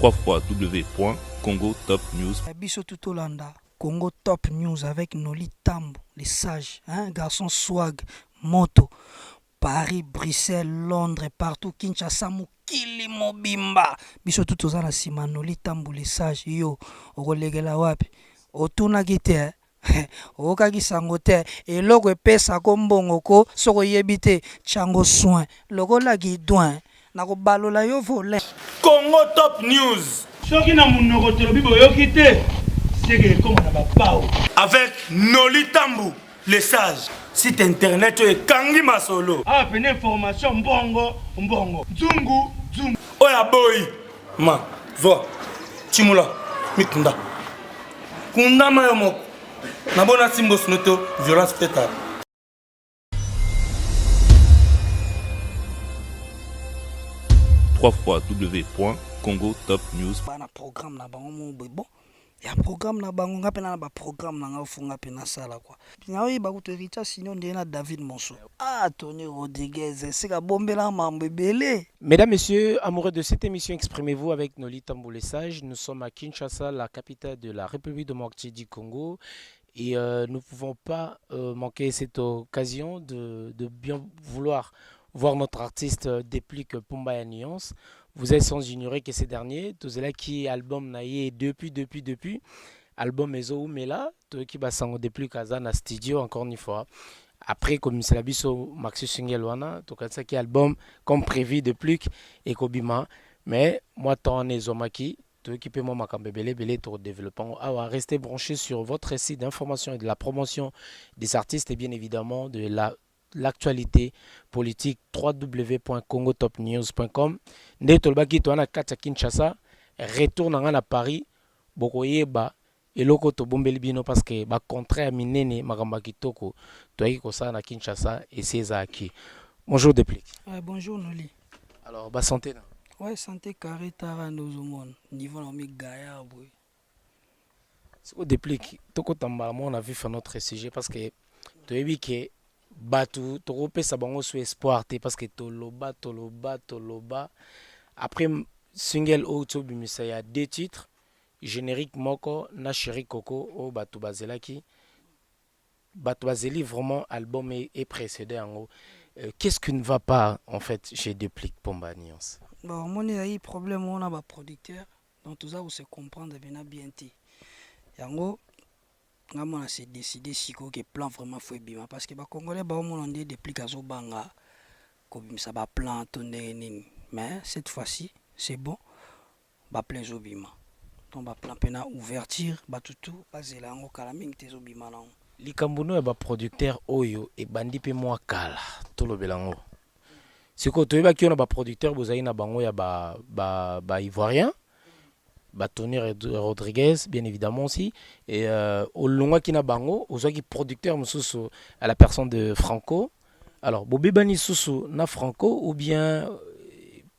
www.congotopnews. Biso Tutolanda, Congo Top News avec Noli Tambo, les sages, garçon swag, moto, Paris, Bruxelles, Londres, partout, Kinshasa, Mukili, Mobimba. Biso Tutozana Sima, Noli Tambo, les sages, yo, Ogolegela wapi, Otuna Gite, okaki sango te eloko epesa ko mbongo ko soko yebi te chango soin lokola gidouin nakobalola yo volet. Congo Top News soki na munoko tolobi boyoki te seke ekoma na bapao avec Noli Tambo les sages site internet ekangi masolo pene information mbongo nzungu oya boy ma zwa chimula mikunda kunda mayo moko nabona simbo snoto violence totale. www.congotopnews. Bana programme na bango mo bon. Ya programme na bango ngape na ba programme na nga funga pe na sala quoi. Pinaoi ba kuto Richard Signon na David Monso. Tony Rodriguez, c'est ka bombela mambe belé. Mesdames, Messieurs, amoureux de cette émission, exprimez-vous avec Noli Tambo les sages. Nous sommes à Kinshasa, la capitale de la République démocratique du Congo. Et nous ne pouvons pas manquer cette occasion de bien vouloir voir notre artiste Déplique Pumba et Nuance. Vous êtes sans ignorer que ces derniers, tout cela qui album naïe depuis, album Ezo Mela, tout qui va s'en Déplique à Zana Studio encore une fois. Après, comme c'est la biso Maxi Singelwana, tout ça qui album comme prévu Déplique et Kobima. Mais moi, tant Nezomaki. Qui peut belé tout développement. Restez branchés sur votre site d'information et de la promotion des artistes et bien évidemment de l'actualité politique www.congotopnews.com. Ndetolbaki toana kacha Kinshasa retourne à Paris bokoyeba eloko to bombeli bino parce que ba contraire minene makamba kitoko toyaki kosa na Kinshasa et Césaki. Bonjour Déplique. Bonjour Noli. Alors ba santé. Ouais, santé carré tara nos monde niveau na mi gaya boy. C'est au Déplique toko tamba on a vu faire notre sujet parce que tu as vu que batu to repesa bango sous espoir parce que toloba après single auto bimisa ya deux titres générique moko na chéri coco au batu bazelaki batu bazeli vraiment album est précédé en haut. Qu'est-ce qui ne va pas en fait chez Déplique Pumba Nuance? Bon, moi j'ai problème on a ba producteur donc tout ça vous se comprendre bien ti. Yango ngamo s'est décidé siko que plan vraiment faut bima parce que ba congolais ba on dit Déplique azo banga ko bimisa ba plan tonné nini mais cette fois-ci c'est bon ba plan zo bima. Donc ba plan pena ouverture ba tutu ba zela ngo kala mingi te zo bima na. Likambuno ba producteur oyo e bandi pe moi kala to lobelango. C'est quoi tu vois qui on a ba producteur bozali na bango ya ba ivoirien ba Tony Rodriguez bien évidemment aussi et au longa qui na bango aux qui producteur mususu à la personne de Franco. Alors bobé bani susu na Franco ou bien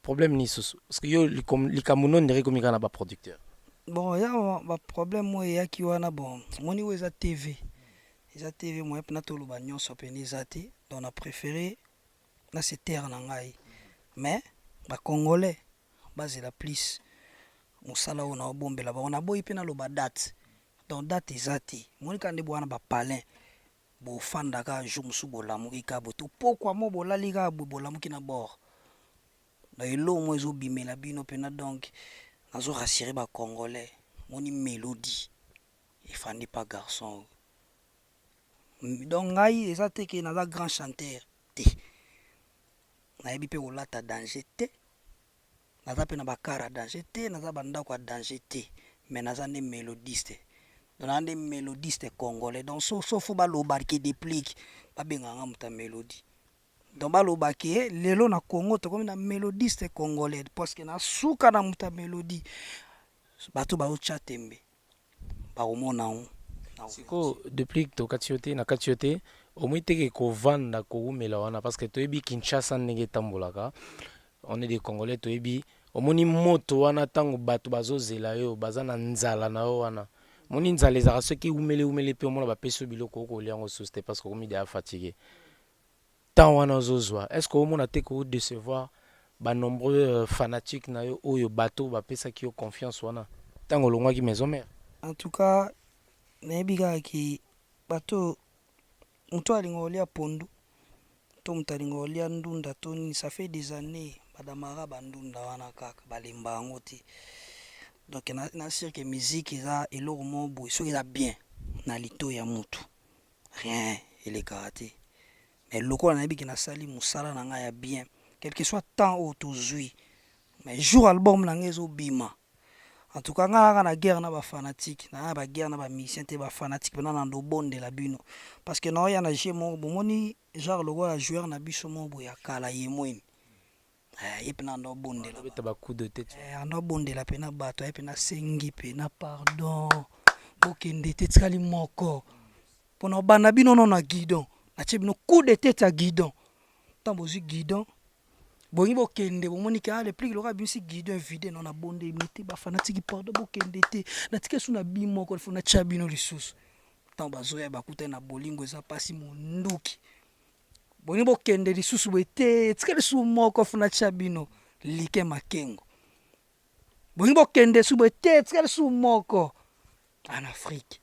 problème ni susu parce que yo likamuno ndire comme na ba producteur. Bon ya ba problème moi ya ki wana bon moni weza TV. Eza TV moi pena to lo ba nyonso pena ezate donc on a préféré na c'est terre na ngai mais ba congolais base la plus musala ona bombela ba on a boyi pena lo ba date donc date ezate moni kande bwana ba palin bo fanda ka jour musu bolamuki ka boto pourquoi mo bolali ka bolamuki na bord na elo mo ezo bimela bino pena donc nazo rassurer ba congolais moni mélodie efandi pas garçon donc ngai ezate ke na za grand chanteur te nayebi pe olata danger te naza pe na bakara danger te naza bandako ya danger te mais naza nde mélodiste donc naza nde mélodiste congolais donc sofo balobaki Déplique babenganga moto ya mélodie donc balobaki lelo na Congo tokomi na mélodiste congolais parce que nasuka na moto ya mélodie bato baotya tembe bakomona ngo siko Déplique to katiote na katiote au moins teke ko vanda ko umela wana parce que toyebi Kinshasa ndenge tambolaka on est des Congolais toyebi omoni moto wana tango bato bazozela yo bazana nzala na yo wana moni nzala ezaka soki umele pe omona bapeso biloko ko liango soste parce que komi de fatigué tant wana ozozwa est-ce que omona te ko décevoir nombreux fanatiques na yo oyo bato bapesaki yo confiance wana ntango olongwaki maison mère. En tout cas nayebi kaka ki bato moto alinga kolia pondu to moto alinga kolia ndunda to nini, ça fait des années badamaka bandunda wana kaka balemba yango te. Donc na sire que musique eza eloko moko boye soki eza bien na lito ya motu rien elekaka te, mais lokola nayebi ke nasali mosala na ngai ya bien quel que soit temps oyo tozwi, mais jour album na ngai ezobima. En tout cas ngai kaka na guerre na bafanatique na baguerre na bamusicien te bafanatique mpena na ndobondela bino parce que naoya na jeu moko bomoni genre lokola joueur na biso moko boye ya kala ye mweni ye mpena andobondela andobondela mpena bato aye mpena sengi mpena pardon bokende te tikali moko mpona obanda bino no na guidon natie bino coup de tête ya guidon ntango bozwi guidon bongi bokende bomoni ke le plus loka bimisi guidon vide no na bonde mete bafanatiki pardon bokende te natika esu na bi moko fo na tia bino lisusu ntango bazoya bakuta na bolingo eza pasi monduki bongi bokende lisusu boye te tika lisusu moko fo na tia bino like makengo bongi bokende lisusu boye te tika lisusu moko en Afrique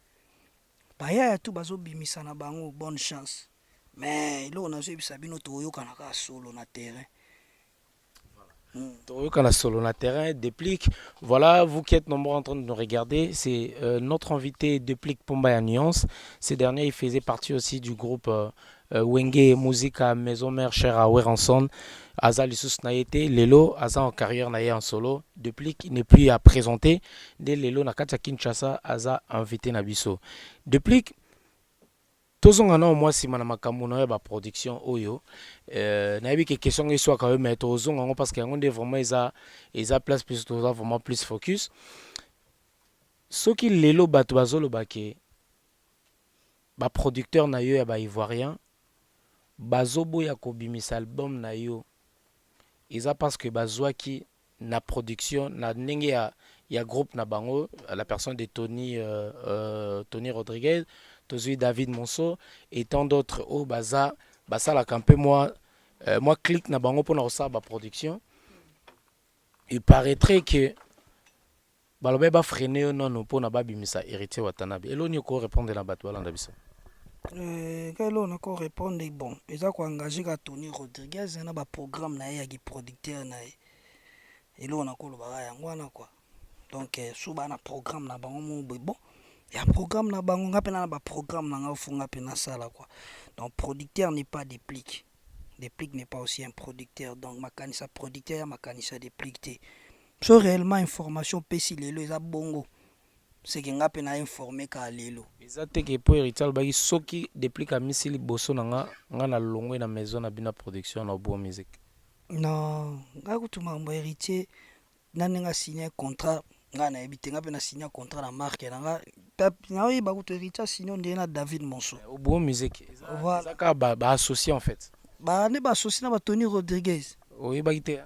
bayaya tu bazobimisa na bango bonne chance, mais eloko nazoyebisa bino toyokana kaka solo na terrain. Solo na terrain, Déplique. Voilà, vous qui êtes nombreux en train de nous regarder, c'est notre invité Déplique Pomba Nuance. Ce dernier, il faisait partie aussi du groupe Wenge Musica Maison Mère Cher à Weranson. Aza Lissus n'a été, Lelo, Aza en carrière n'a en solo. Déplique, il n'est plus à présenter. Dès Lelo, Nakata Kinshasa, Aza invité Nabiso. Déplique, tozongana au moins si makambo na ba production oyo nayebi ke question ngi soit quand même mais tozonga parce que yango nde vraiment eza place plus toza vraiment plus focus soki lelo bato bazoloba ke ba producteur na yo ya ba ivoirien bazoboya kobimisa album na yo eza parce que bazwaki na production na ndenge ya groupe na bango la personne de Tony Rodriguez, Tozui David Monceau et tant d'autres au baza la campé moi clique na bango pour na ba production. Il paraîtrait que balobe ba freiner non pour na ba bimisa héritier watanabe elo ni ko répondre na bato balanda biso kalo na ko répondre bon eza ko engager ka Tony Rodriguez na ba programme na ya ki producteur na elo na ko lo ba yango wana quoi. Donc suba na programme na bango mo bon ya programme na bango ngapena na ba programme na nga funga pena sala quoi. Donc producteur n'est pas Déplique. Déplique n'est pas aussi un producteur, donc makanisa producteur makanisa Déplique. So réellement information pesi lelo eza bongo c'est que ngapena informer ka lelo eza te ke po héritier baki soki Déplique a misili boso na nga na longwe na maison na bina production na bo musique. Non ngakutuma mbo héritier nanenga signer contrat nga na ebite nga pe na signer contrat na marque na nga na oyiba kutu héritier signer ndé na David Monceau au bon musique voilà ka ba associé en fait ba ne ba associé na ba Tony Rodriguez oyiba ite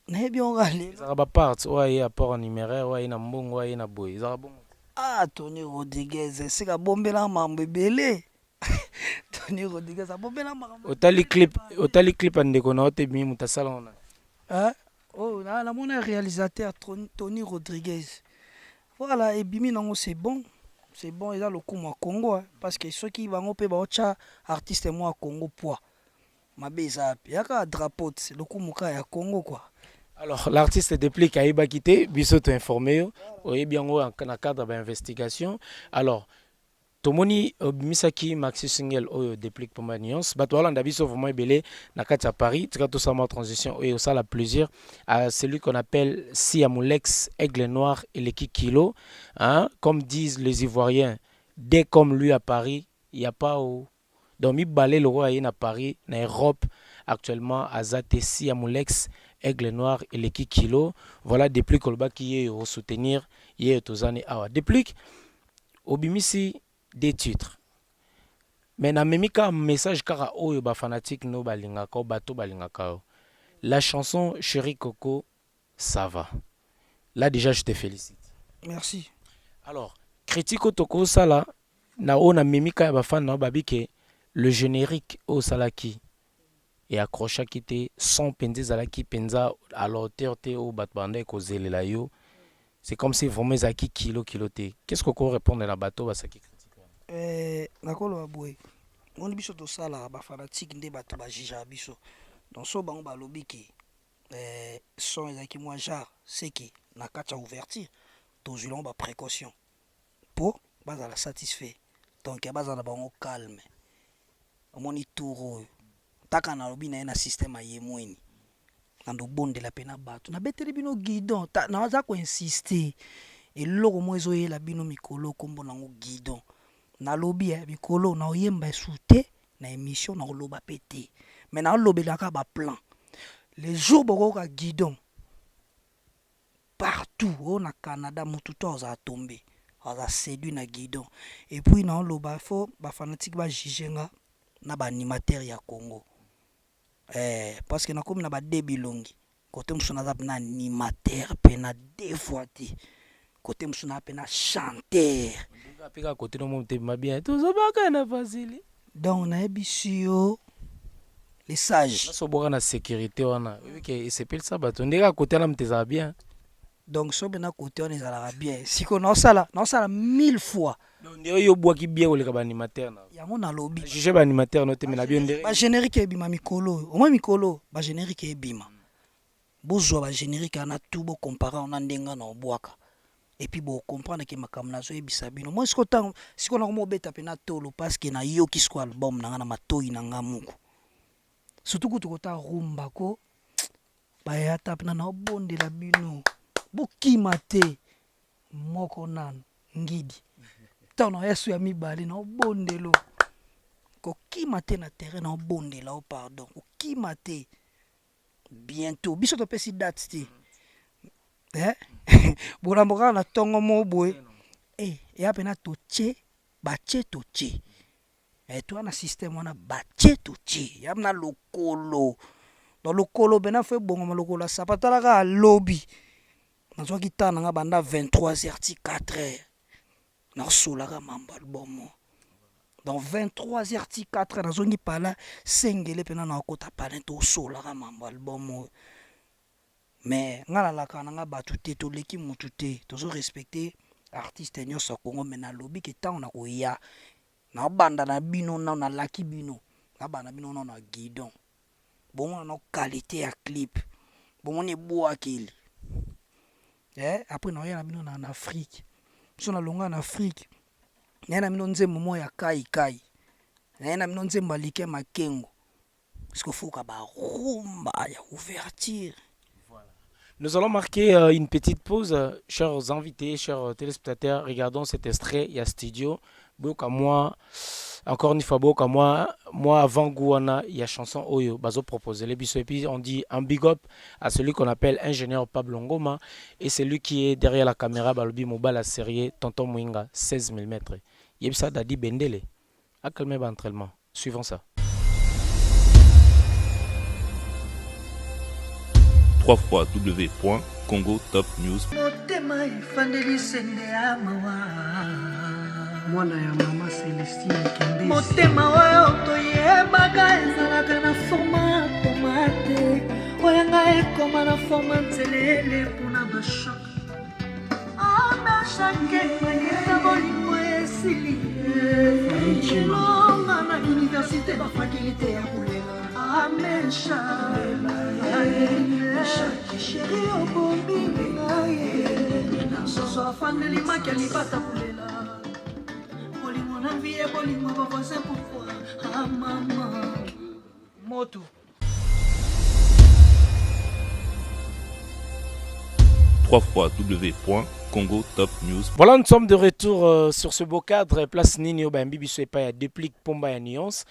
nayebi on gale ezaka ba part oye apport en numéraire oye na mbongo oye na boy ezaka bongo Tony Rodriguez sika bombela mambo ebele Tony Rodriguez abombela mambo otali clip andeko na ote mi mutasala ona oh na mon réalisateur Tony Rodriguez voilà et bimi nango c'est bon il a le coup moi Congo parce que ceux qui vont pe ba ocha artiste moi Congo poids ma beza yaka drapeau le coup muka ya Congo quoi. Alors l'artiste Déplique a quitté biso to informé oye bien en cadre d'investigation. Alors tomoni misaki maxi single oyo Déplique Pomba Nuance bato wala ndabiso vraiment belé na kati ya Paris tika to sama transition et ça la plaisir à celui qu'on appelle Siamoulex Aigle Noir et l'équipe Kilo hein comme disent les Ivoiriens dès comme lui à Paris il y a pas au donc mi balé le roi à Paris na Europe actuellement à Zate Siamoulex Aigle Noir et l'équipe Kilo voilà Déplique kolba qui est au soutenir hier tozane awa Déplique obimisi des titres mais na memika message kara oyo ba fanatique no balingaka bato balingaka la chanson Chéri Coco ça va là déjà je te félicite merci. Alors critique toko sala na ona memika ba fan na babike le générique au salaki et accrocha qui était sans penza qui penza à la hauteur te au batbanda et kozele la yo. C'est comme si vraiment zaki kilo te. Qu'est-ce qu'on répond à la bateau à ça qui critique? Nakolo aboué. On biso to sala ba fanatique nde bato ba jija biso. Donc so bango ba lobi ki son ezaki moi genre c'est qui na kacha ouverture to julon ba précaution pour baza la satisfait. Donc baza na bango calme. Omoni touro taka na lobi na système aye mweni. Nando bonde la pena bato na beteli bino guidon na waza ko insister eloko mo ezoyela bino mikolo kombo nango guidon na lobi mikolo na oyemba esute na émission na loba pété mais na lobelaka ba plan les jours bokoka guidon partout au na Canada mututo oza tomber oza séduit na guidon et puis na loba fo ba fanatique ba jigenga na ba animateur ya Congo. Parce que na comme na ba debilongi côté musuna za na animateur pe na deux fois ti côté musuna pe na chanteur pika côté no monte bien tout ça baka na facile donc na ebisio les sages so boka na sécurité wana que c'est pile ça bato ndeka côté na mteza bien donc so bena côté on ezala bien siko na sala 1000 fois donc ndio yo bwaki bien oleka ba animateur na yango na lobby juger ba animateur no te mais na bien ndere ba générique ebima mikolo au moins mikolo ba générique ebima bozwa ba générique na tout bo comparer on ndenga na obwaka et puis bon comprendre que makambo nazo ebisa bino moi siko na mo beta pena tolo parce que na yo kisko album na na matoyi na ngamuko surtout ko tukota rumba ko ba ya tapna na bonde la bino bokima te moko nan ngidi tano yesu ya mibali na bondelo ko kima te na terrain na bondela o pardon ko kima te bientôt biso to pesi date ti boramboka na tongo mo boy ya pena toche bache toche toi na système wana bache toche ya na lokolo dans lokolo bena fe bongo lokolo sapatala ka lobby nazo kitana nga banda 23h ti 4h na sola ka mamba album dans 23h ti 4h nazo ngi pala sengele pena na kota pala to sola ka mamba album mais ngala la kana nga batu te to leki mutu te tozo respecter artiste nyonso Congo mais na lobby ke tant na ko ya na banda na bino na laki bino na banda bino na guidon bon na qualité ya clip bon on est beau akili après na ya na bino na Afrique so na longa na Afrique na bino nzembo mo ya kai na bino nzembo like makengo parce que faut ka ba rumba ya ouverture. Nous allons marquer une petite pause, chers invités, chers téléspectateurs. Regardons cet extrait. Il y a studio. Moi, encore une fois, moi avant Gouana, il y a chanson Oyo, Bazo proposé les bisous. Et puis on dit un big up à celui qu'on appelle ingénieur Pablo Ngoma. Et c'est lui qui est derrière la caméra, Balobi Mobile, la série Tonton Mouinga, 16 mm. Yebsa Dadi Bendele. À calmer l'entraînement. Suivons ça. 3xw.congotopnews. Motema ifandeli sende ya mawa mwana ya mama Celestine Kembesi motema oyo toyebaka ezalaka na forma tomate oyanga ekoma na forma nzelele mpona bashok abashake mayeta bolingo esili ilonga na université bafakilité ya kolela amesha chéri obomi ngaye soso afandeli maki alibata kolela bolingo na vie bolingo bavoisin pourquoi mama moto. www.congotopnews. Voilà, nous sommes de retour sur ce beau cadre. Place Nini Obambi Bisoepa, il y a Déplique Pomba et Nuance.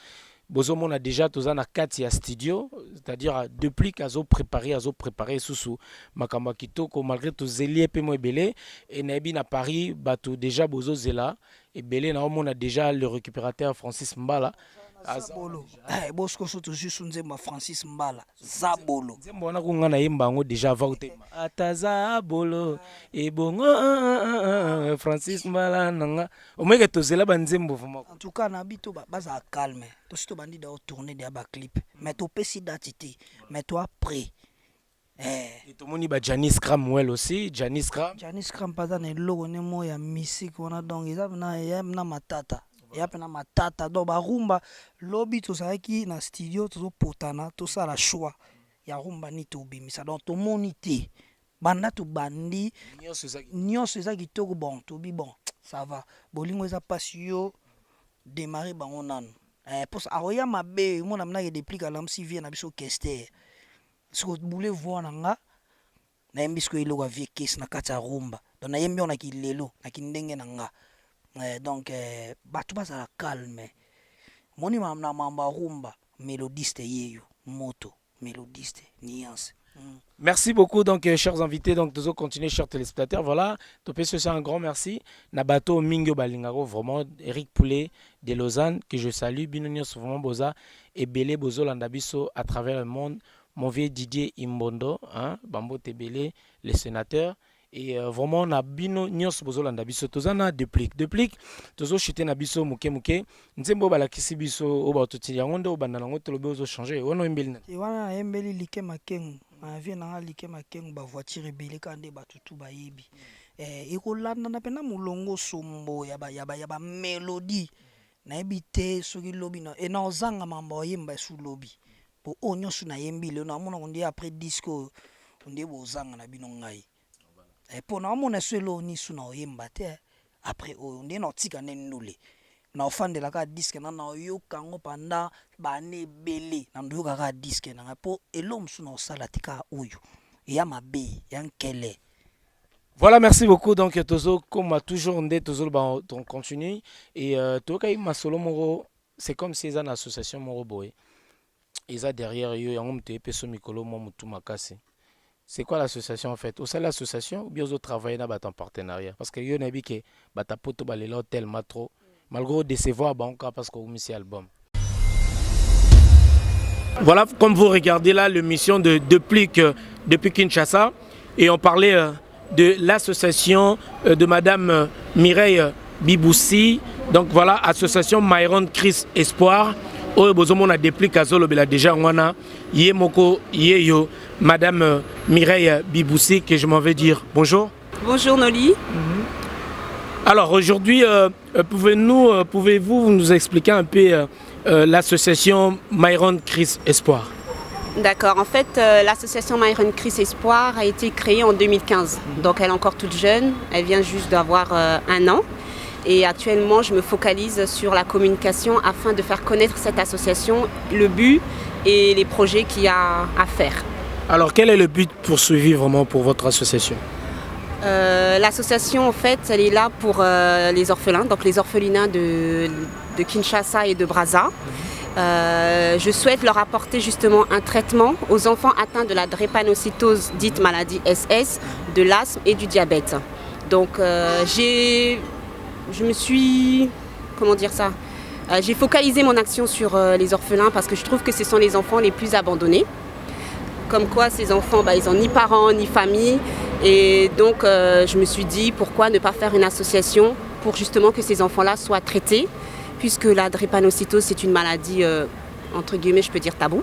Bozomon a déjà tous en 4 studio, c'est-à-dire depuis qu'ils ont préparé sous Makamba Kitoko malgré tous zéliers pemo belé et Nabi na Paris bateau déjà bozo zela et belé na on a déjà le récupérateur Francis Mbala Zabolo. Bosco soto juste nzemba Francis Mbala. Zabolo. Nzembo wana kunga na yemba ngo déjà vaute. Atazabolo et bongo Francis Mbala nanga. Omeke tozela banzembo vraiment. En tout cas na bito baza calme. To sito bandi da tourner des ba clip. Mais to pesi datité. Mais toi prêt. Et tout le monde Janice Cramwell aussi, Janice Cram. Janice Cram pas dans le logo ne mo ya musique on a donc ils na matata. Ya pena matata do ba rumba lobby to ça qui na studio to potana to ça la choix. Ya rumba ni to bimisa donc to monité. Banda to bandi nyonso za kitoko bon to bi bon ça va. Bolingo za pasio démarrer bango nanu. Pour ça aroya mabe mo na mna ke déplique alam si vient na biso kester. Si vous voulez voir nanga na yembisko ilo kwa vie case na kata rumba donc na yembi ona kilelo na kindenge nanga donc batu bazala calme moni na mamba rumba mélodiste yeyo moto mélodiste nuance. Merci beaucoup donc chers invités donc toujours continuer chers téléspectateurs voilà topé ce un grand merci na bateau Mingo Balingaro vraiment Eric Poulet de Lausanne que je salue binonio vraiment boza et belé bozo landabiso à travers le monde. Mon vieux Didier Imbondo, hein, Bambo Tebele, le sénateur, et vraiment on a bino nyos bozo landa biso tozana déplique tozo chité na biso muke nzembo balakisi biso oba toti yango ndo banda nango tolobe ozo changer wono embeli na wana embeli like makeng avie na like makeng ba voiture ebele kande batutu bayebi ekolanda na pena mulongo sombo ya ba melody na ebite soki lobi na na ozanga mamba oyemba su lobi po onyo su na yembi le na mona ndi après disco ndi bozanga na bino ngai po na mona selo ni su na oyemba te après ndi na tika nenule na ofandela ka disque na yoka ngo panda bane bele na ndoyoka ka disque na po elom su na osala tika oyo ya mabe ya nkele. Voilà, merci beaucoup. Donc, Tozo, comme toujours, on continue. Et Toka Masolo Moro, c'est comme si ils ont une association Moro Boy. Ils ont derrière eux, ils ont un peso Mikolo Momutu Makasi. C'est quoi l'association en fait? Au sein de l'association, ou bien ils travaillent dans un partenariat? Parce que yo n'a dit que Batapoto Balela tellement trop, malgré décevoir Banca parce qu'on a mis album. Voilà, comme vous regardez là, l'émission depuis Kinshasa, et on parlait de l'association de Madame Mireille Biboussi. Donc voilà, association Myron Chris Espoir. On a dépliqué à Zolo, déjà on a Yemoko Yeyo, Madame Mireille Biboussi, que je m'en vais dire bonjour. Bonjour Noli. Alors aujourd'hui, pouvez-vous nous expliquer un peu l'association Myron Chris Espoir? D'accord, en fait l'association Myron Chris Espoir a été créée en 2015, donc elle est encore toute jeune, elle vient juste d'avoir 1 an et actuellement je me focalise sur la communication afin de faire connaître cette association, le but et les projets qu'il y a à faire. Alors quel est le but poursuivi vraiment pour votre association? L'association en fait elle est là pour les orphelins, donc les orphelinats de Kinshasa et de Brazza. Je souhaite leur apporter justement un traitement aux enfants atteints de la drépanocytose, dite maladie SS, de l'asthme et du diabète. Donc j'ai focalisé mon action sur les orphelins parce que je trouve que ce sont les enfants les plus abandonnés. Comme quoi ces enfants, ils n'ont ni parents ni famille. Et donc je me suis dit pourquoi ne pas faire une association pour justement que ces enfants-là soient traités. Puisque la drépanocytose c'est une maladie entre guillemets je peux dire tabou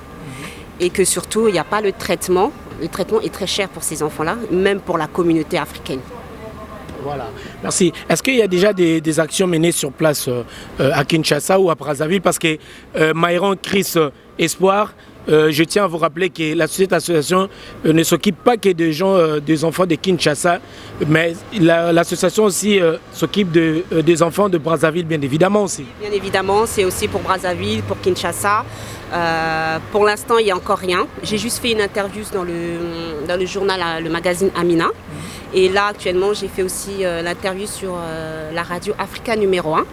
et que surtout il n'y a pas le traitement est très cher pour ces enfants-là, même pour la communauté africaine. Voilà, merci. Est-ce qu'il y a déjà des actions menées sur place à Kinshasa ou à Brazzaville? Parce que Myron Chris Espoir, je tiens à vous rappeler que cette association ne s'occupe pas que des enfants de Kinshasa, mais l'association aussi s'occupe des enfants de Brazzaville, bien évidemment aussi. Bien évidemment, c'est aussi pour Brazzaville, pour Kinshasa. Pour l'instant, il n'y a encore rien. J'ai juste fait une interview dans le journal, le magazine Amina. Et là, actuellement, j'ai fait aussi l'interview sur la radio Africa numéro 1.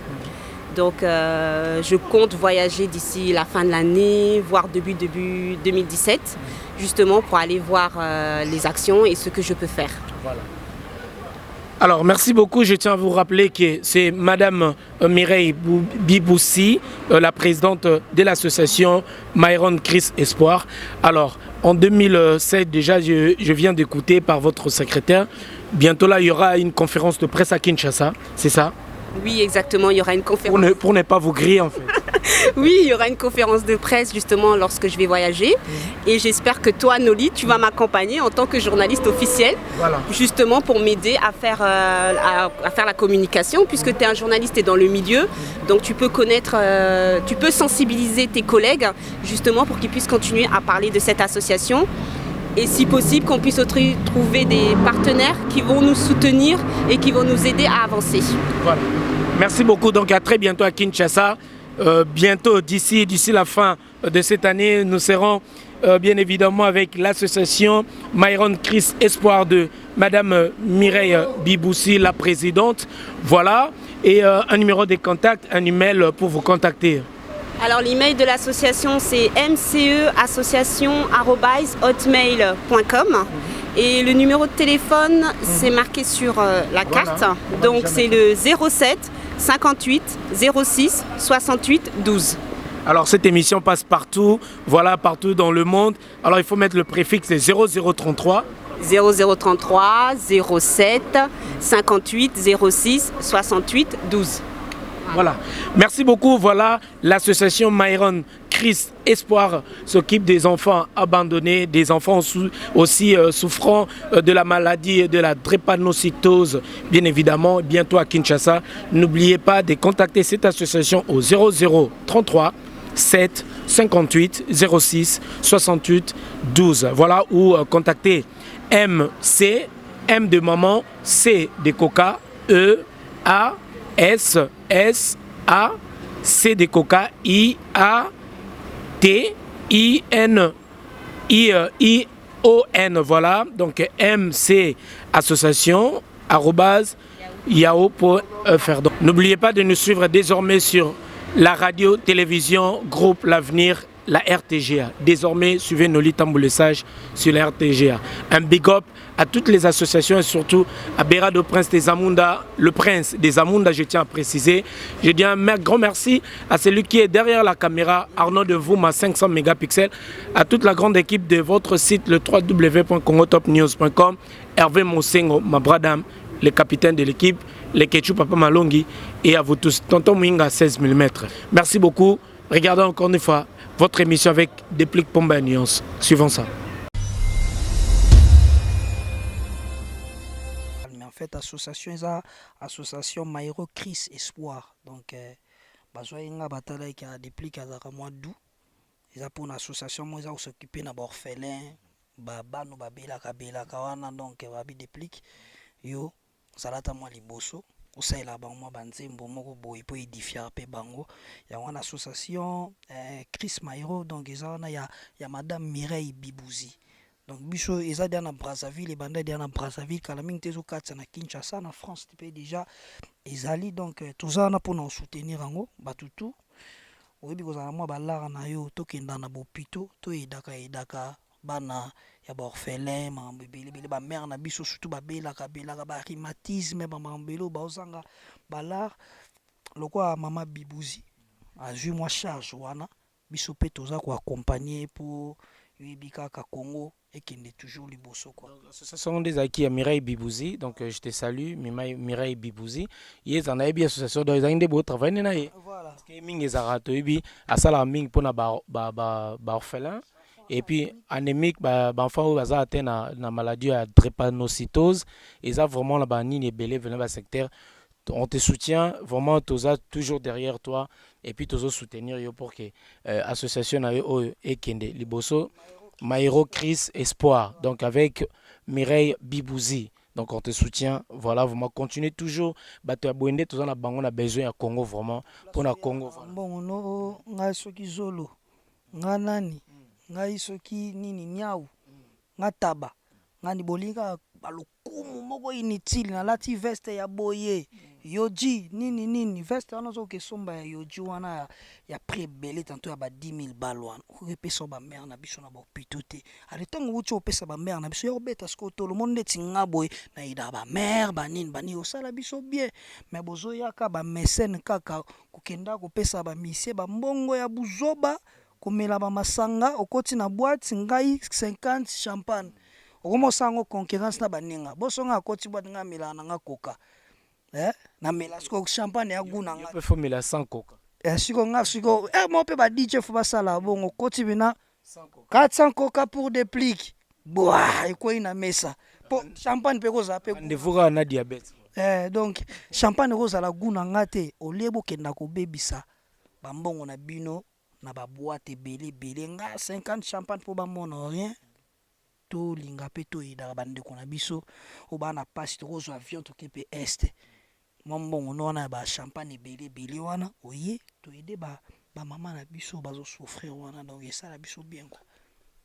Donc je compte voyager d'ici la fin de l'année, voire début 2017, justement pour aller voir les actions et ce que je peux faire. Voilà. Alors, merci beaucoup. Je tiens à vous rappeler que c'est Madame Mireille Biboussi, la présidente de l'association Myron Chris Espoir. Alors, en 2007, déjà, je viens d'écouter par votre secrétaire. Bientôt, là, il y aura une conférence de presse à Kinshasa, c'est ça? Oui, exactement, il y aura une conférence. Pour ne pas vous griller, en fait. Oui, il y aura une conférence de presse justement lorsque je vais voyager. Et j'espère que toi, Noli, tu vas m'accompagner en tant que journaliste officiel. Voilà. Justement pour m'aider à faire la communication, puisque tu es un journaliste et dans le milieu. Donc tu peux connaître, tu peux sensibiliser tes collègues justement pour qu'ils puissent continuer à parler de cette association. Et si possible, qu'on puisse trouver des partenaires qui vont nous soutenir et qui vont nous aider à avancer. Voilà. Merci beaucoup. Donc à très bientôt à Kinshasa. Bientôt, d'ici la fin de cette année, nous serons bien évidemment avec l'association Myron Chris Espoir de Madame Mireille Biboussi, la présidente. Voilà. Et un numéro de contact, un email pour vous contacter. Alors l'email de l'association c'est mceassociation@hotmail.com et le numéro de téléphone c'est marqué sur la carte. Donc c'est le 07 58 06 68 12. Alors cette émission passe partout, voilà, partout dans le monde. Alors il faut mettre le préfixe 0033. 0033 07 58 06 68 12. Voilà. Merci beaucoup. Voilà, l'association Myron Chris Espoir s'occupe des enfants abandonnés, des enfants aussi souffrant de la maladie de la drépanocytose, bien évidemment, bientôt à Kinshasa. N'oubliez pas de contacter cette association au 0033 7 58 06 68 12. Voilà, ou contacter MC, M de maman, C de coca, E, A, S, A, C de coca, I, A, T, I, N, I, O, N. Voilà, donc MC association @yahoo.fr. N'oubliez pas de nous suivre désormais sur la radio-télévision Groupe L'Avenir, la RTGA. Désormais, suivez Noli Tambou Le Sage sur la RTGA. Un big up à toutes les associations et surtout à Berado Prince des Amunda, le prince des Amunda, je tiens à préciser. Je dis un grand merci à celui qui est derrière la caméra, Arnaud de Vouma, 500 mégapixels, à toute la grande équipe de votre site, le www.congotopnews.com, Hervé Mosengo, ma bradam, le capitaine de l'équipe, le Ketchou Papa Malongi, et à vous tous, Tonton Mouinga 16 mm. Merci beaucoup. Regardez encore une fois votre émission avec Déplique Pomba Nuance. Suivons ça. Mais en fait, association Myron Chris Espoir. Donc, bazoyenga batala qui a Déplique à mois d'août. Ils ont pour une association, moi, ils ont s'occupé de l'orphelin, babano babela kabela kawana donc babi Déplique. Yo, salata moi liboso. Osaila bango banzembo moko boy po édifier pe bango ya wana association Chris Myron donc ezana ya madame Mireille Biboussi donc biso ezadi na Brazzaville et banda na Brazzaville kala mingi tezo katsa na Kinshasa na France pe déjà ezali donc tozana pour nous soutenir ango batutu oyebi kozala mwa balara na yo tokenda na bopito to edaka bana ya ba orphelin mambele ba mère na biso surtout ba belaka ba rhumatisme ba mambelo ba ozanga balar lokwa mama Biboussi azui moi charge wana biso pe toza ko accompagner pour yebika ka Congo et qui est toujours liboso quoi. Ce sont des acquis à Mireille Biboussi, donc je te salue Mireille Biboussi. Ils en a bien association dans les beaux travail na ye. Voilà. Parce que mingi zarato ibi asala mingi pona ba orphelin. Et puis anémique enfant qui a atteint la maladie à drépanocytose et ça vraiment la banine est belé venant dans secteur on te soutient vraiment toujours derrière toi et puis toujours soutenir pour que association et kende liboso Myron Chris Espoir donc avec Mireille Biboussi donc on te soutient voilà vraiment continuez toujours bato abonné tous on a bango na besoin à Congo vraiment pour na Congo bon no ngai soki zolo nganani ngai soki nini nyau ngataba ngani bolinga balokumu moko inutile na lati veste ya boye yoji nini veste wana ozoke somba ya yoji wana ya prix ebele tanto ya ba 10 000 balles wana okopesa bamare na biso na bahopitau te ale ntango wuti opesa bamare na biso ya kobeta siko tolo monde neti nga boye na ida bamare banini osala biso bien me bozoyaka bamesene kaka kokenda kopesa bamisie bambongo ya buzoba komela bamasanga okoti na boîte ngai 50 champagne okomosango concurrence na baninga bosonga akoti boîte nga mela na nga koka na mela siko champagne ya guna nga pe formula sans coca siko nga siko mo pe ba DJ fo basala bongo koti bina 400 coca pour des pliques boah ekoi na mesa po champagne pe koza pe ndevura na diabète donc champagne koza la guna nga te olebo kenda ko bebisa bambongo na bino na ba boîte belé nga 50 champagne pour ba mona rien to linga pe to ida bande ko na biso obana passe to rozo avion to kepe est mombongo nona ba champagne belé wana oye to aider ba maman na biso bazo souffrir wana donc ça la biso bien quoi.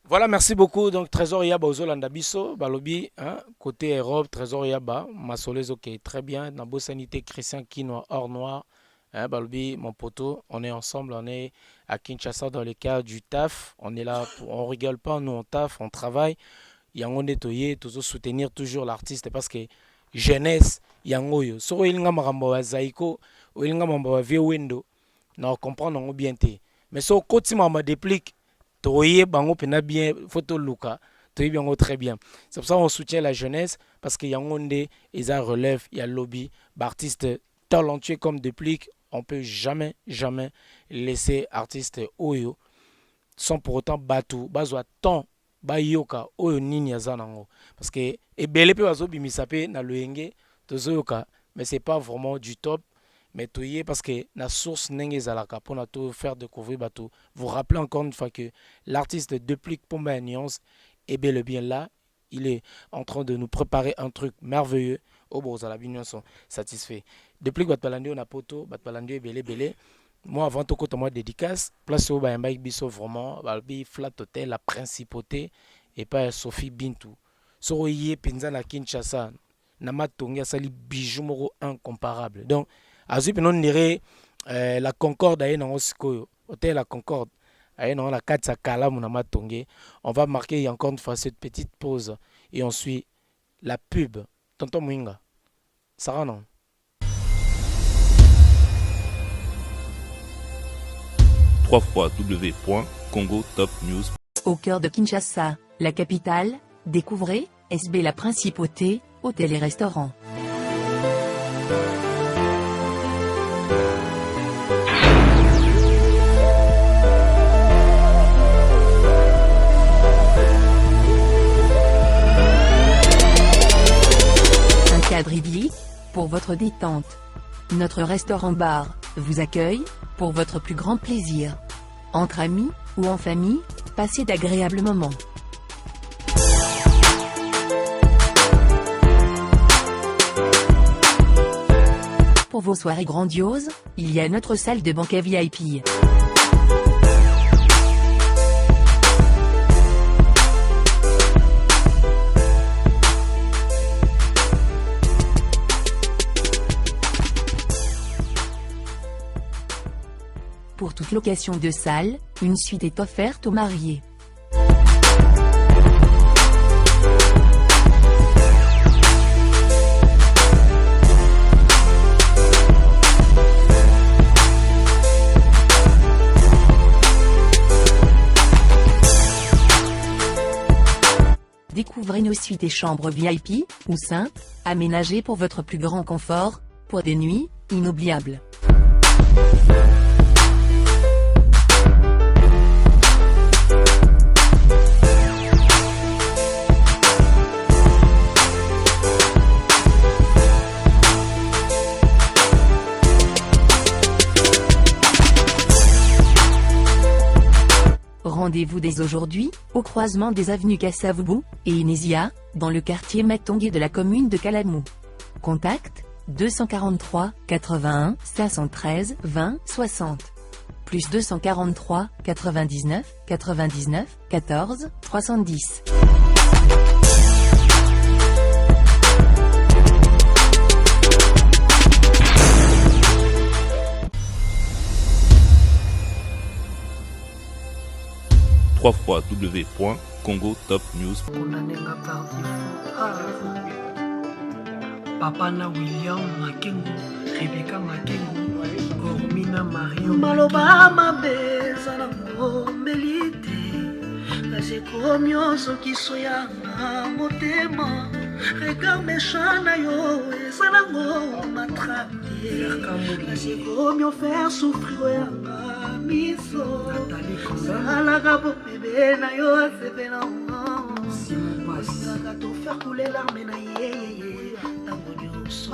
Voilà, merci beaucoup. Donc Trésor Yaba Ozolanda Biso, Balobi, hein, côté Europe, Trésor Yaba, Masolez, ok, très bien. Nabo Sanité, Christian Kinois, Or Noir, hein, Balobi, mon poteau, on est ensemble, on est à Kinshasa dans le cadre du taf. On est là, on rigole pas, nous on taf, on travaille. Yango netoye, toujours soutenir toujours l'artiste parce que jeunesse, yango yo. So ilinga marambo wa zaiko, ilinga marambo wa vieux window, na comprendre on bien té. Mais so koti mama déplique. Toye bango pena bien photo luka toye bango très bien. C'est pour ça qu'on soutient la jeunesse parce que yangonde ils en relève, il y a lobby d'artistes talentueux comme Déplique, on peut jamais laisser artistes oyo sans pour autant batu bazwa temps ba yoka oyo nini azanango parce que ebele pe bazo bimisape na loyenge tozoyoka mais c'est pas vraiment du top. Mais toye parce que la source n'est zalaka pour na to faire découvrir bateau. Vous rappelez encore une fois que l'artiste Déplique Pomba Nuance est bel et bien là. Il est en train de nous préparer un truc merveilleux. Oh bon, ça la bignon sont satisfaits. Déplique Batpalandi on a poto, Batpalandi belé. Moi avant tout côté moi dédicace, place au ba Mike Bisso vraiment, balbi flat hotel la principauté et pas Sophie Bintou. Soroye penza na Kinshasa. Nama tonga sali bijou moro incomparable. Donc Azup non dirait la Concorde à Enaosiko, hôtel la Concorde à Enan la Katsa Kala Munama Tongé. On va marquer encore une fois cette petite pause et on suit la pub. Tonton Mwinga. Sarah non. www.congotopnews. Au cœur de Kinshasa, la capitale, découvrez SB la Principauté, hôtel et restaurant. Cadre idyllique, pour votre détente. Notre restaurant-bar vous accueille, pour votre plus grand plaisir. Entre amis, ou en famille, passez d'agréables moments. Pour vos soirées grandioses, il y a notre salle de banquet VIP. Pour toute location de salle, une suite est offerte aux mariés. Découvrez nos suites et chambres VIP, ou simples, aménagées pour votre plus grand confort, pour des nuits inoubliables. Rendez-vous dès aujourd'hui, au croisement des avenues Kassavubu et Inésia, dans le quartier Matongé de la commune de Kalamou. Contact 243 81 513 20 60 plus 243 99 99 14 310. www.congotopnews. Konanenga par Papa na William Makengo, Rebecca Makengo, Ormina Mario Maloba mabeza na melite. Nazeko myoso kisoyanga motema. Regard méchant na yo, eza nango matraqué. Nazeko myo faire souffrir yanga miso. Salaka bo bébé na yo asebe na moi. Salaka to faire couler larmes na ye. Tango nyonso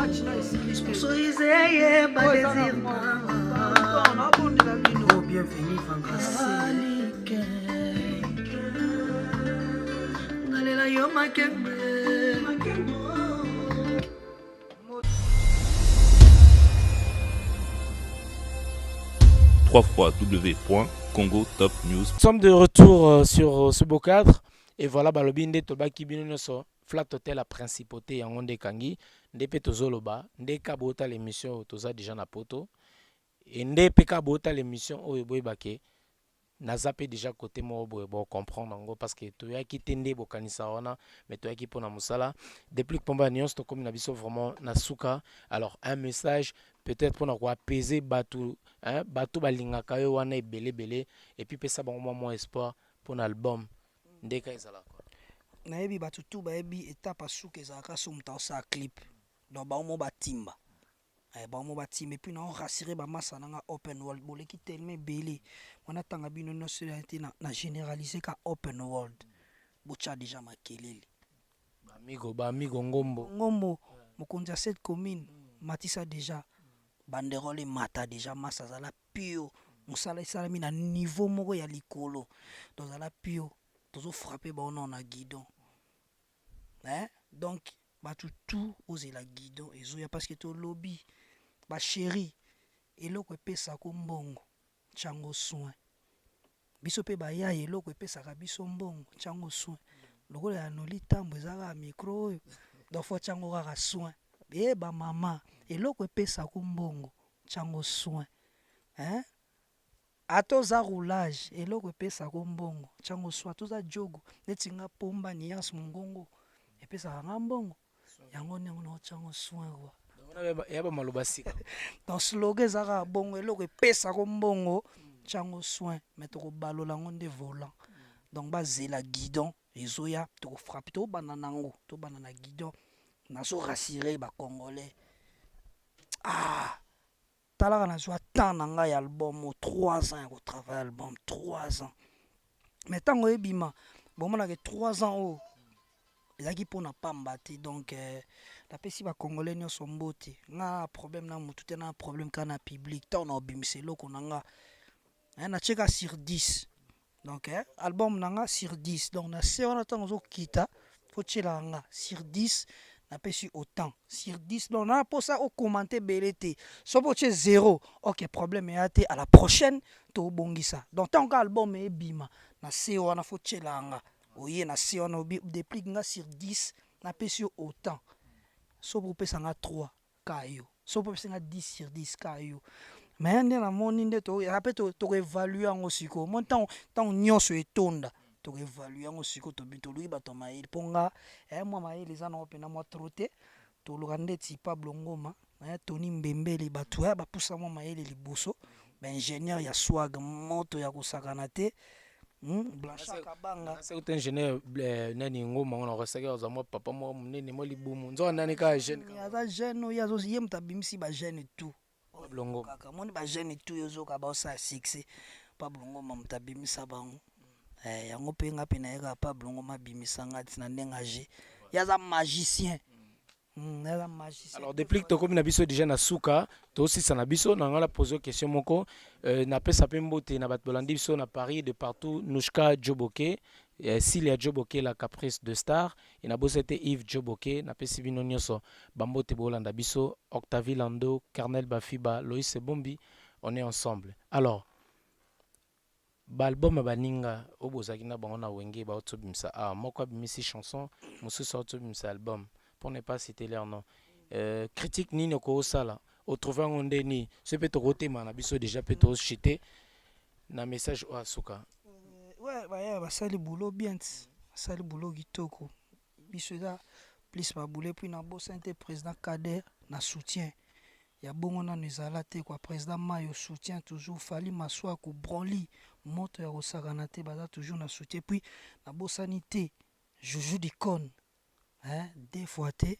sponsorisé ba désir na. Bienvenue Vangasi. Nalela yo makembe. www.congotopnews. Nous sommes de retour sur ce beau cadre. Et voilà, balobinde tobaki bino so flat hotel la principauté yango nde kangi nde pe tozoloba nde kabota l'émission toza déjà na poto et nde pe kabota l'émission oyo boyebake naza pe déjà côté mo boye bo comprendre ngo parce que toyaki tende bokanisa wana mais toyaki pona musala depuis pomba nyonso to comme na biso vraiment na suka. Alors un message peut-être pour na apaiser batu hein batu balingaka yo wana ebele et puis pesa bango moins espoir pour l'album ndeka ezala quoi nayebi batu tu bayebi étape asuka ezalaka so muta osa clip donc baomo batimba baomo batimba et puis na rassurer bamasa nanga open world boleki tellement ebele wana tanga bino nyonso na généraliser ka open world bocha déjà makelele bamigo ngombo mokonzi ya cette commune matisa déjà banderole mata déjà masa zala pio musala esalami na niveau moko ya likolo donc zala pio tozo frapper ba on a guidon donc batu tout ozela guidon ezoya parce que to lobby ba chéri eloko epesa ko mbongo chango soin biso pe ba ya eloko epesa ka biso mbongo chango soin lokola ya noli tambo ezaka micro oyo donc faut chango ka soin ba mama eloko epesa ko mbongo chango soin atoza roulage eloko epesa ko mbongo chango soin toza jogo netinga pomba niance mongongo epesa ka mbongo yango nengo na chango soin kwa yaba maloba sika donc slogan ezaka bongo eloko epesa ko mbongo chango soin mais to ko balola ngonde volant donc bazela guidon ezoya to ko frapper to bana nango to bana na guidon nazo rassurer ba congolais talaka na zwa temps na ngai album 3 ans ya travailler album 3 ans mais tango ebima bomona ke 3 ans o ezaki pona pamba te donc napesi ba congolais nyonso mbote nga problème na mutu te na problème kana public tant na obimisa eloko na nga na cheka sur 10 donc album na nga sur 10 donc na se wana tango ozokita fo tiela nga sur 10 napesi autant sur 10 donc na posa au commenter belete so po tie 0 OK problème ya te à la prochaine to bongisa donc tant album e bima na se wana fo tiela nga oye na se wana depuis nga sur 10 napesi autant so po pesa nga 3 kayo so po pesa nga 10 sur 10 kayo mais nde na moni nde to rappe to évaluer ngo siko mon tant nyonso etonda to évaluer ngo siko to bito lui bato maïl ponga moi maïl les ana opena moi troté to lukande ti Pablo Ngoma Tony Mbembele bato ba poussa moi maïl liboso ben ingénieur ya swag moto ya kusakana te Blanchard Kabanga c'est un ingénieur nani Ngoma on resaka za moi papa moi munene moi libumu nzo nani ka jeune ya jeune ya zo yem tabimisi ba jeune tout Pablo Ngoma kaka moni ba jeune tout yozo ka ba sa succès Pablo Ngoma mutabimisa bango yango pe nga pe na yeka Pablo Ngoma bimisa ngati na ndenga je yaza magicien yaza magicien. Alors depuis que to comme na biso déjà na suka to aussi ça na biso na ngala poser question moko na pesa pe mbote na bat bolandi biso na Paris de partout Nushka Joboke Silia Joboke la caprice de star et na bosete Yves Joboke na pesi bino nyonso bambote bolanda biso Octavie Lando Carnel Bafiba Loïs Bombi on est ensemble. Alors l'album baninga obozaki na bango na wenge ba otobimsa moko bimisi chanson mosusu otobimsa album pour ne pas citer leur nom critique ni ko sala au trouver ngonde ni ce peut te na biso déjà peut to chiter na message o asuka ouais basali boulot bien basali boulot kitoko biso eza plus babule puis na bosante président Kader na soutien ya bongo nano ezala te kwa président Mayo soutien toujours Fali Maswaku Broly moto ya kosakana te baza toujours na soutien puis na bosani te Joujou Dikon deux fois te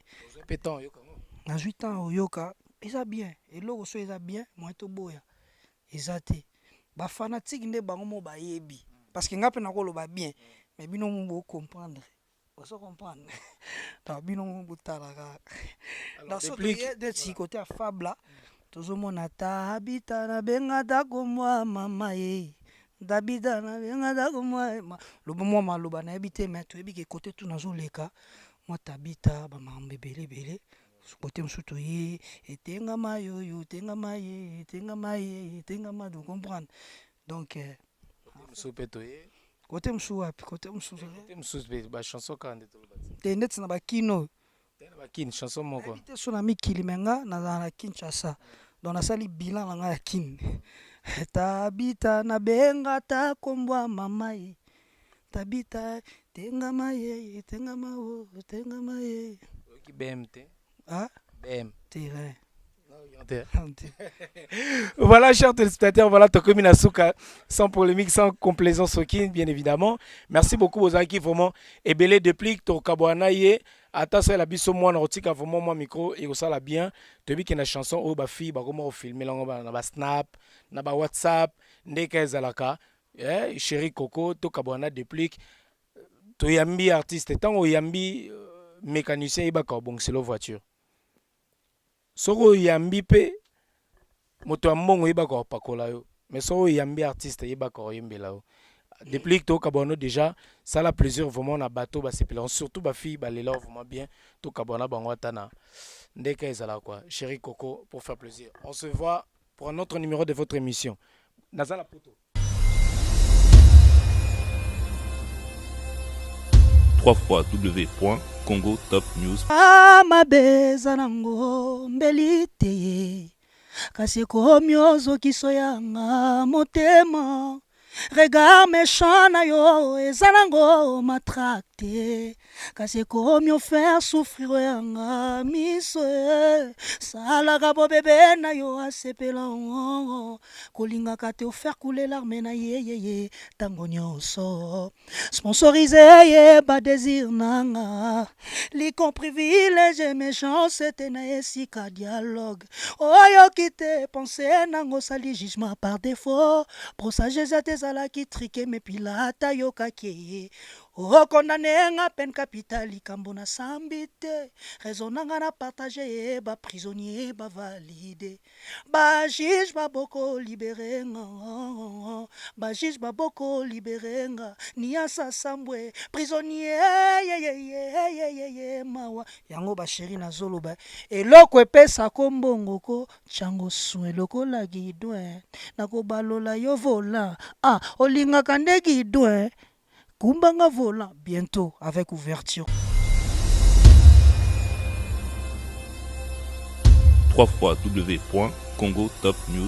pétant yoka na 8 ans oyoka eza bien eloko so eza bien moi to boya eza te ba fanatique nde bango mo bayebi parce que ngape na koloba bien mais bino mo comprendre oso comprendre ta bino mo butalaka dans ce de côté à fable tozomona ta habita na benga ta komwa mama ye dabida na benga ta komwa lobo mo maloba na ebite mais to ebi ke côté tout nazoleka moi tabita ba mambebele bele côté msuto ye etenga mayo yo tenga maye etenga maye etenga ma de comprendre donc msupeto ye côté msu wapi côté msu ba chanson kande to te net na bakino tena bakini chanson moko te so na mikili menga na Kinshasa donc nasali bilan na nga ya kin tabita na benga ta kombwa mamaye tabita tenga maye tenga mawo tenga maye ki BMT BM terrain. Voilà, chers téléspectateurs, voilà Tokomi Nasuka, sans polémique, sans complaisance aucune, bien évidemment. Merci beaucoup aux gens qui vraiment ébélé depuis que Tokaboana yé. Attends, ça la biso moi na rotika vraiment moi micro et ça la bien. Tu dis qu'il y a une chanson au ba fille ba comment filmer na ba snap, na ba WhatsApp, ndeka ezalaka. Chéri Coco, Tokaboana depuis to yambi artiste tant yambi mécanicien iba ka bon c'est la voiture. Soko yambi pe moto ambongo yeba ko pakola yo mais soko yambi artiste yeba ko yembela yo depuis to kabono déjà ça la plaisir vraiment na bateau ba sepela surtout ba fille ba lela vraiment bien to kabona bango tana ndeka ezala quoi chéri Coco pour faire plaisir on se voit pour un autre numéro de votre émission Nazala Poto www.congotopnews. Mabeza nango mbelite kasi komi ozokiso yanga motema regard méchant na yo eza nango matracte kasi komi ofaire souffrir yanga miso salaka bo bebe na yo asepela kolingaka te ofaire couler larme na ye tango nyonso sponsorisé ye ba désir nanga licon privilège méchant c'était na esika dialogue oyo kite pensée nango sali jugement par défaut prosager ezalaki trike me pilata yokaki okondane nga peine capitale likambo na sambi te raison nanga na partage ba prisonnier ba valide ba juge baboko libérenga ba juge baboko libérenga niasa sambwe prisonnier ye mawa yango ba chéri na zoloba eloko epesa kombongo ko chango soin lokola gidwe nakobalola yo vola olingaka nde gidwe kumbanga volant bientôt avec ouverture www.congotopnews.